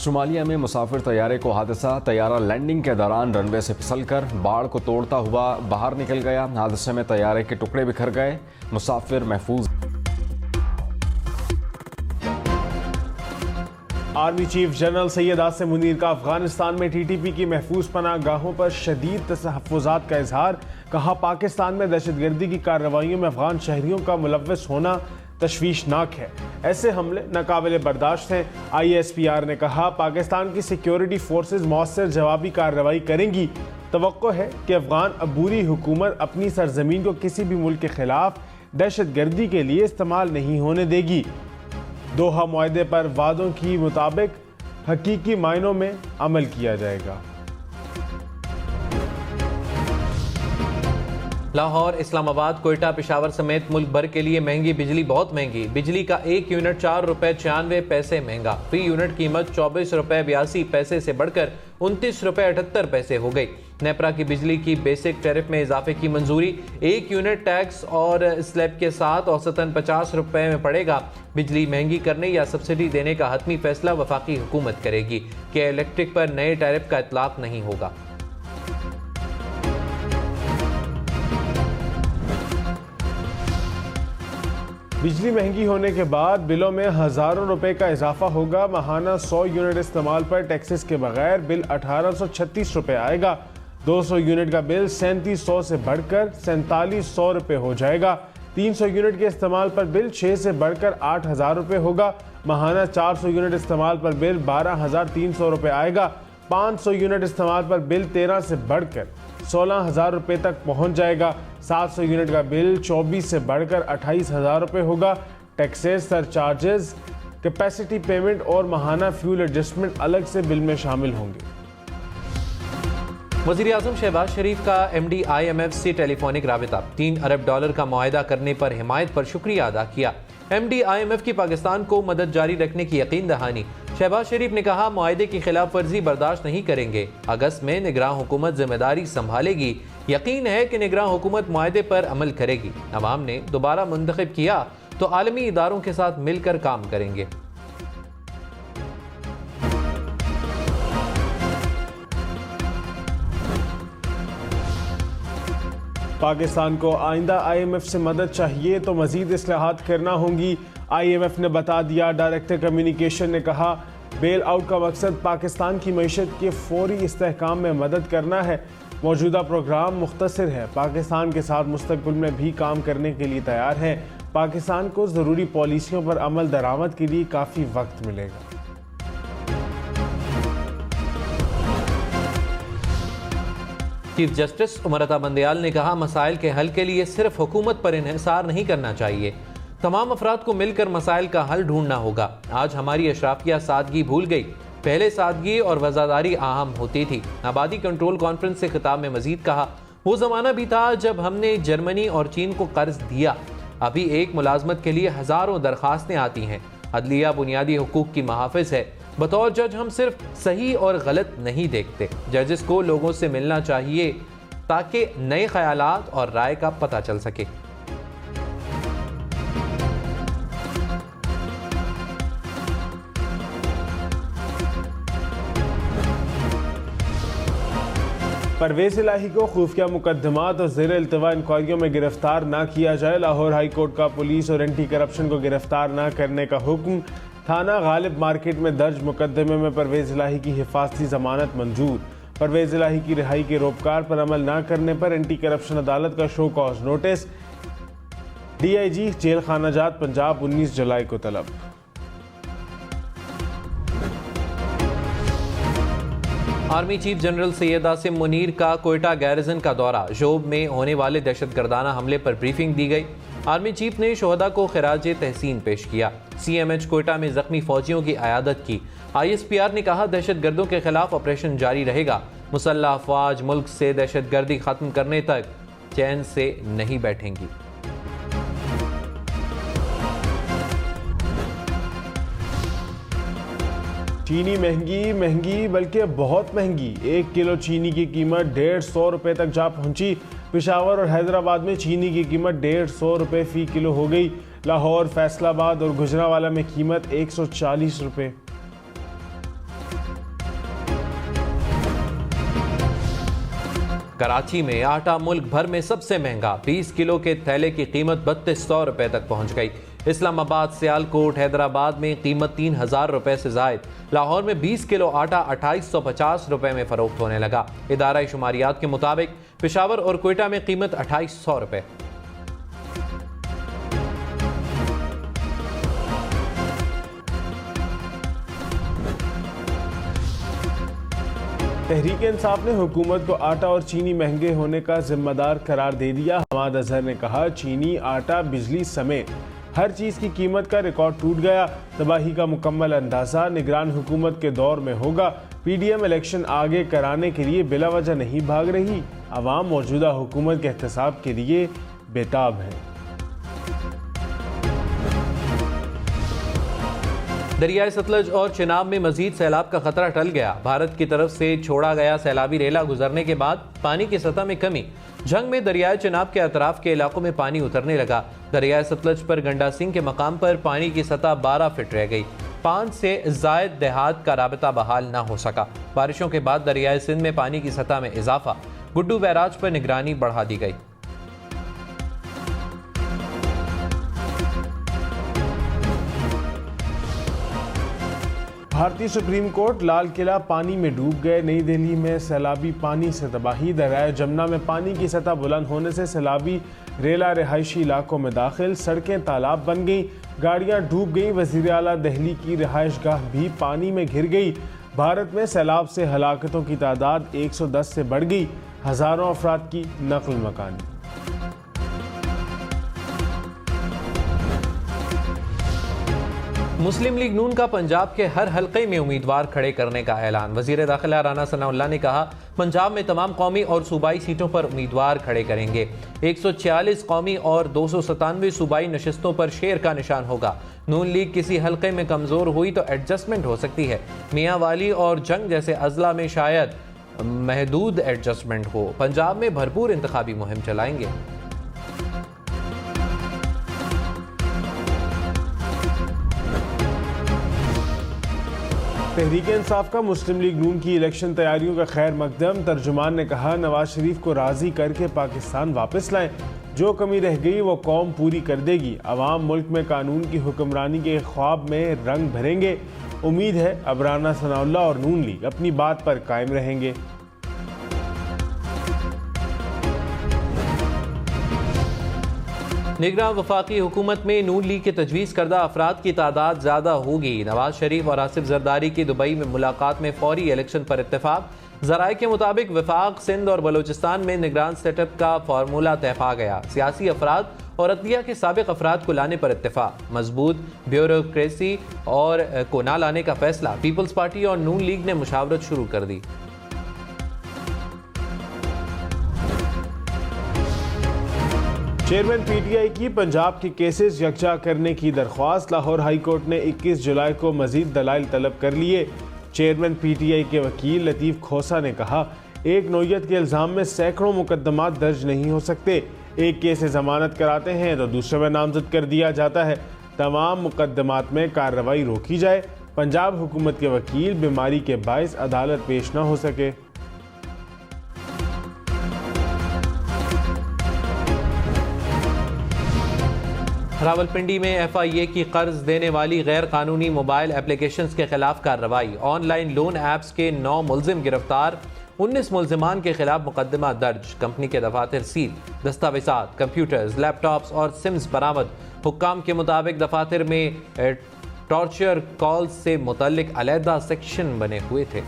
शुमालिया में मुसाफिर तैयारे को हादसा। तैयारा लैंडिंग के दौरान रनवे से फिसलकर बाड़ को तोड़ता हुआ बाहर निकल गया। हादसे में तैयारे के टुकड़े बिखर गए, मुसाफिर महफूज। Army chief general Syed Asim Munir का अफगानिस्तान में टीटीपी की महफूज पनाहगाहों पर शदीद तहफ़्फ़ुज़ात का इजहार। कहा, पाकिस्तान में दहशतगर्दी की कार्रवाइयों में अफगान शहरियों का मुलव्वस होना तशवीशनाक है। ऐसे हमले नाकाबिले बर्दाश्त हैं। ISPR ने कहा, पाकिस्तान की सिक्योरिटी फोर्सेज मौसर जवाबी कार्रवाई करेंगी। तवक्को है कि अफगान अबूरी हुकूमत अपनी सरजमीन को किसी भी मुल्क के खिलाफ दहशतगर्दी के लिए इस्तेमाल नहीं होने देगी। दोहा मुआहदे पर वादों की मुताबिक हकीकी मायनों में अमल किया जाएगा। लाहौर, इस्लामाबाद, कोयटा, पेशावर समेत मुल्क भर के लिए महंगी बिजली। बहुत महंगी बिजली का 1 यूनिट 4 रुपए 96 पैसे महंगा। फी यूनिट कीमत 24 रुपए 82 पैसे से बढ़कर 29 रुपए 78 पैसे हो गई। नेपरा की बिजली की बेसिक टैरिफ में इजाफे की मंजूरी। 1 यूनिट टैक्स और स्लैब के साथ औसतन 50 रुपए में पड़ेगा। बिजली महंगी करने या सब्सिडी देने का हतमी फैसला वफाकी हुकूमत करेगी कि इलेक्ट्रिक पर नए टैरिफ का इतलाक नहीं होगा। बिजली महंगी होने के बाद बिलों में हज़ारों रुपए का इजाफा होगा। माहाना 100 यूनिट इस्तेमाल पर टैक्सेस के बगैर बिल 1836 रुपए आएगा। 200 यूनिट का बिल 3700 से बढ़कर 4700 रुपए हो जाएगा। 300 यूनिट के इस्तेमाल पर बिल 6 से बढ़कर 8000 रुपए होगा। माहाना 400 यूनिट इस्तेमाल पर बिल 12300 रुपए आएगा। 500 यूनिट इस्तेमाल पर बिल 13 से बढ़कर 16000 रुपए तक पहुंच जाएगा। 700 यूनिट का बिल 24 से बढ़कर 28000 रुपए होगा। टैक्सेस, सरचार्जेस, कैपेसिटी पेमेंट और माहाना फ्यूल एडजस्टमेंट अलग से बिल में शामिल होंगे। वज़ीर आज़म शहबाज शरीफ का MD IMF से टेलीफोनिक राबिता। $3 अरब का मुआहदा करने पर हिमायत पर शुक्रिया अदा किया। MD IMF की पाकिस्तान को मदद जारी रखने की यकीन दहानी। शहबाज शरीफ ने कहा, मुआहदे की खिलाफ वर्जी बर्दाश्त नहीं करेंगे। अगस्त में निगरान हुकूमत जिम्मेदारी संभालेगी। यकीन है कि निगरान हुकूमत मुआहदे पर अमल करेगी। अवाम ने दोबारा मुंतखब किया तो आलमी इदारों के साथ मिलकर काम करेंगे। पाकिस्तान को आइंदा IMF से मदद चाहिए तो मजीद इस्लाहात करना होंगी। IMF ने बता दिया। डायरेक्टर कम्युनिकेशन ने कहा, बेल आउट का मकसद पाकिस्तान की मईशत के फौरी इस्तेहकाम में मदद करना है। मौजूदा प्रोग्राम मुख्तसर है। पाकिस्तान के साथ मुस्तकबिल में भी काम करने के लिए तैयार है। पाकिस्तान को ज़रूरी पॉलिसियों पर अमल दरामद के लिए काफ़ी वक्त मिलेगा। चीफ जस्टिस उमर अता बंदयाल ने कहा, मसाइल के हल के लिए सिर्फ हुकूमत पर इन्हिसार नहीं करना चाहिए। तमाम अफराद को मिलकर मसाइल का हल ढूंढना होगा। आज हमारी अशराफिया सादगी भूल गई। पहले सादगी और वज़ादारी अहम होती थी। आबादी कंट्रोल कॉन्फ्रेंस से खिताब में मजीद कहा, वो ज़माना भी था जब हमने जर्मनी और चीन को कर्ज दिया। अभी एक मुलाजमत के लिए हज़ारों दरखास्तें आती हैं। अदलिया बुनियादी हुकूक की महाफिज है। बतौर जज हम सिर्फ सही और गलत नहीं देखते। जजेस को लोगों से मिलना चाहिए ताकि नए ख्यालात और राय का पता चल सके। परवेज इलाही को खुफिया मुकदमात और ज़ेर इल्तवा इंक्वायरियों में गिरफ्तार ना किया जाए। लाहौर हाई कोर्ट का पुलिस और एंटी करप्शन को गिरफ्तार ना करने का हुक्म। थाना गालिब मार्केट में दर्ज मुकदमे में परवेज इलाही की हिफाजती जमानत मंजूर। परवेज इलाही की रिहाई के रोपकार पर अमल न करने पर एंटी करप्शन अदालत का show cause notice. DIG jail खाना जात पंजाब 19 जुलाई को तलब। Army chief general Syed Asim Munir का कोयटा गैरिजन का दौरा। शोब में होने वाले दहशतगर्दाना हमले पर ब्रीफिंग दी गई। आर्मी चीफ ने शोहदा को खिराज तहसीन पेश किया। CMH कोयटा में जख्मी फौजियों की अयादत की। ISPR ने कहा, दहशतगर्दों के खिलाफ ऑपरेशन जारी रहेगा। मुसल्लह अफवाज मुल्क से दहशतगर्दी खत्म करने तक चैन से नहीं बैठेंगी। चीनी महंगी बल्कि बहुत महंगी। 1 किलो चीनी की कीमत 150 रुपए तक जा पहुंची। पेशावर और हैदराबाद में चीनी की कीमत 150 रुपए फी किलो हो गई। लाहौर, फैसलाबाद और गुजरांवाला में कीमत 140 रुपए। कराची में आटा मुल्क भर में सबसे महंगा, 20 किलो के थैले की कीमत 3200 रुपए तक पहुंच गई। इस्लामाबाद, सियालकोट, हैदराबाद में कीमत 3000 रुपए से जायद। लाहौर में 20 किलो आटा 2850 रुपए में फरोख्त होने लगा। इदारा शुमारियात के मुताबिक पेशावर और क्वेटा में कीमत 2800 रुपए। तहरीक इंसाफ ने हुकूमत को आटा और चीनी महंगे होने का जिम्मेदार करार दे दिया। हमाद अजहर ने कहा, चीनी, आटा, बिजली समेत हर चीज़ की कीमत का रिकॉर्ड टूट गया। तबाही का मुकम्मल अंदाज़ा निगरान हुकूमत के दौर में होगा। पीडीएम इलेक्शन आगे कराने के लिए बिला वजह नहीं भाग रही। अवाम मौजूदा हुकूमत के एहतसाब के लिए बेताब है। दरियाए सतलज और चिनाब में मजीद सैलाब का खतरा टल गया। भारत की तरफ से छोड़ा गया सैलाबी रेला गुजरने के बाद पानी की सतह में कमी। जंग में दरियाए चिनाब के अतराफ के इलाकों में पानी उतरने लगा। दरियाए सतलज पर गंडा सिंह के मकाम पर पानी की सतह 12 फीट रह गई। 5 से जायद देहात का राबता बहाल न हो सका। बारिशों के बाद दरियाए सिंध में पानी की सतह में इजाफा। गुड्डू बैराज पर निगरानी बढ़ा दी गई। भारतीय सुप्रीम कोर्ट, लाल किला पानी में डूब गए। नई दिल्ली में सैलाबी पानी से तबाही। दरियाए जमुना में पानी की सतह बुलंद होने से सैलाबी रेला रिहायशी इलाकों में दाखिल। सड़कें तालाब बन गई, गाड़ियां डूब गई। वजीर आला दिल्ली की रिहाइश गाह भी पानी में घिर गई। भारत में सैलाब से हलाकतों की तादाद 110 से बढ़ गई। हजारों अफराद की नकल मकानी। मुस्लिम लीग नून का पंजाब के हर हलके में उम्मीदवार खड़े करने का ऐलान। वजीर दाखिला राना सनाउल्लाह ने कहा, पंजाब में तमाम कौमी और सूबाई सीटों पर उम्मीदवार खड़े करेंगे। 146 कौमी और 297 सूबाई नशिस्तों पर शेर का निशान होगा। नून लीग किसी हलके में कमजोर हुई तो एडजस्टमेंट हो सकती है। मियाँ वाली और जंग जैसे अजला में शायद महदूद एडजस्टमेंट हो। पंजाब में भरपूर इंतखाबी मुहिम चलाएंगे। तहरीक इंसाफ का मुस्लिम लीग नून की इलेक्शन तैयारियों का खैर मकदम। तर्जुमान ने कहा, नवाज शरीफ को राजी करके पाकिस्तान वापस लाएं। जो कमी रह गई वो कौम पूरी कर देगी। अवाम मुल्क में कानून की हुक्मरानी के ख्वाब में रंग भरेंगे। उम्मीद है अब राना सनाउल्लाह और नून लीग अपनी बात पर कायम रहेंगे। निगरान वफाकी हुकूमत में नून लीग के तजवीज़ करदा अफराद की तादाद ज़्यादा होगी। नवाज शरीफ और आसिफ जरदारी की दुबई में मुलाकात में फौरी इलेक्शन पर इत्तेफाक। ज़राए के मुताबिक वफाक, सिंध और बलोचिस्तान में निगरान सेटअप का फार्मूला तय पा गया। सियासी अफराद और अदलिया के साबिक अफराद को लाने पर इत्तेफाक। मजबूत ब्यूरोक्रेसी और को ना लाने का फैसला। पीपल्स पार्टी और नून लीग ने मुशावरत शुरू कर दी। चेयरमैन पीटीआई की पंजाब के केसेस यकजा करने की दरख्वास्त। लाहौर हाई कोर्ट ने 21 जुलाई को मजीद दलाइल तलब कर लिए। चेयरमैन पीटीआई के वकील लतीफ़ खोसा ने कहा, एक नौयत के इल्ज़ाम में सैकड़ों मुकदमात दर्ज नहीं हो सकते। एक केस से जमानत कराते हैं तो दूसरे में नामजद कर दिया जाता है। तमाम मुकदमात में कार्रवाई रोकी जाए। पंजाब हुकूमत के वकील बीमारी के बायस अदालत पेश न हो सके। रावलपिंडी में एफआईए की कर्ज देने वाली गैर कानूनी मोबाइल एप्लीकेशंस के खिलाफ कार्रवाई। ऑनलाइन लोन ऐप्स के 9 मुलजिम गिरफ्तार। 19 मुलजिमान के खिलाफ मुकदमा दर्ज। कंपनी के दफातर सील। दस्तावेजात, कंप्यूटर्स, लैपटॉप्स और सिम्स बरामद। हुक्काम के मुताबिक दफातर में टॉर्चर कॉल्स से मुतल्लिक अलहदा सेक्शन बने हुए थे।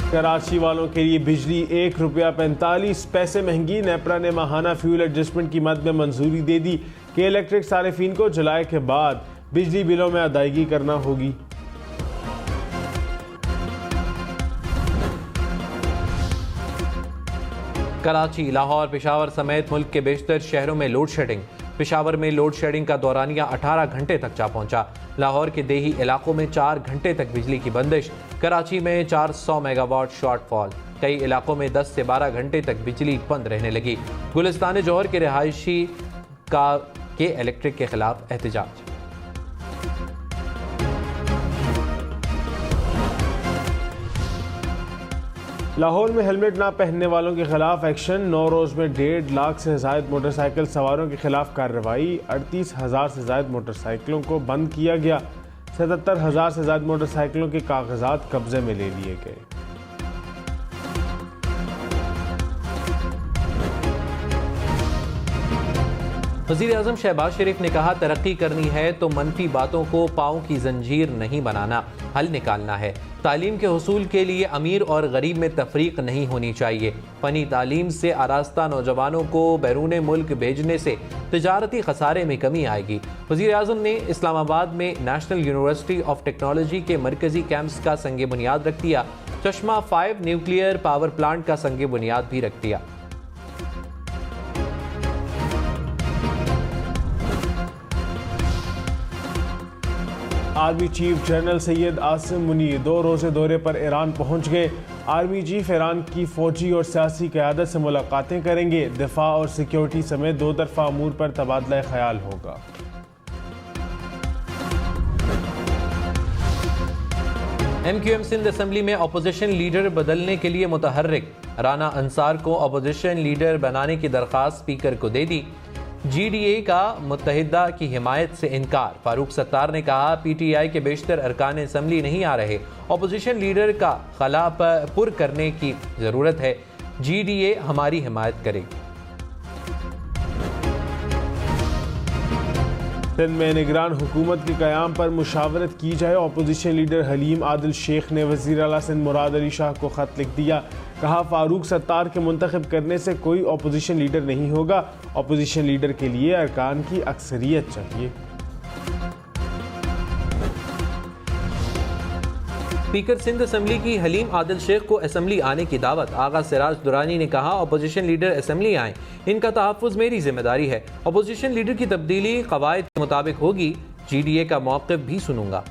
कराची वालों के लिए बिजली ₹1.45 महंगी। नेपरा ने माहाना फ्यूल एडजस्टमेंट की मद में मंजूरी दे दी कि इलेक्ट्रिक सारिफीन को जुलाई के बाद बिजली बिलों में अदायगी करना होगी। कराची, लाहौर, पेशावर समेत मुल्क के बेशतर शहरों में लोड शेडिंग। पेशावर में लोड शेडिंग का दौरानिया 18 घंटे तक जा पहुंचा। लाहौर के देही इलाकों में 4 घंटे तक बिजली की बंदिश। कराची में 400 मेगावाट शॉर्टफॉल। कई इलाकों में 10 से 12 घंटे तक बिजली बंद रहने लगी। गुलिस्तान जौहर के रिहायशी के इलेक्ट्रिक के खिलाफ एहतजाज। लाहौर में हेलमेट ना पहनने वालों के खिलाफ एक्शन। 9 रोज में 1.5 लाख से ज़ायद मोटरसाइकिल सवारों के खिलाफ कार्रवाई। 38,000 से ज़ायद मोटरसाइकिलों को बंद किया गया। 77,000 से ज़ायद मोटरसाइकिलों के कागजात कब्जे में ले लिए गए। वज़ीर-ए-आज़म शहबाज शरीफ ने कहा, तरक्की करनी है तो मनफी बातों को पाँव की जंजीर नहीं बनाना, हल निकालना है। तालीम के हुसूल के लिए अमीर और गरीब में तफरीक नहीं होनी चाहिए। फ़नी तालीम से आरास्ता नौजवानों को बैरून मुल्क भेजने से तिजारती खसारे में कमी आएगी। वज़ीर-ए-आज़म ने इस्लामाबाद में नेशनल यूनिवर्सिटी ऑफ टेक्नोलॉजी के मरकज़ी कैंप्स का संग बुनियाद रख दिया। चश्मा 5 न्यूक्लियर पावर प्लांट का संग बुनियाद भी रख दिया। Army chief general Syed Asim Munir 2 रोज़े दौरे पर ईरान पहुंच गए। आर्मी चीफ ईरान की फौजी और सियासी क़यादत से मुलाकातें करेंगे। दिफा और सिक्योरिटी समेत 2 तरफ़ा अमूर पर तबादला ख्याल होगा। MQM सिंध असम्बली में अपोजिशन लीडर बदलने के लिए मुतहर्रिक। राना अंसार को अपोजिशन लीडर बनाने की दरख्वास्त स्पीकर को दे दी। GDA का मुत्तहिदा की हिमायत से इनकार। फारूक सत्तार ने कहा, PTI के बेशतर अरकान असम्बली नहीं आ रहे, अपोजिशन लीडर का खला पुर करने की ज़रूरत है। GDA हमारी हिमायत करेगी। सिंध में निगरान हुकूमत के क़याम पर मुशावरत की जाए। अपोजिशन लीडर हलीम आदिल शेख ने वज़ीर आला सिंध मुराद अली शाह को ख़त लिख दिया। कहा, फारूक सत्तार के मुंतखब करने से कोई अपोजिशन लीडर नहीं होगा। अपोजिशन लीडर के लिए अरकान की अक्सरियत चाहिए। स्पीकर सिंध असम्बली की हलीम आदिल शेख को असम्बली आने की दावत। आगा सिराज दुरानी ने कहा, अपोजिशन लीडर असम्बली आए, इनका तहफ़्फ़ुज़ मेरी जिम्मेदारी है। अपोजिशन लीडर की तब्दीली क़वायद के मुताबिक होगी। GDA का मौक़िफ़ भी सुनूंगा।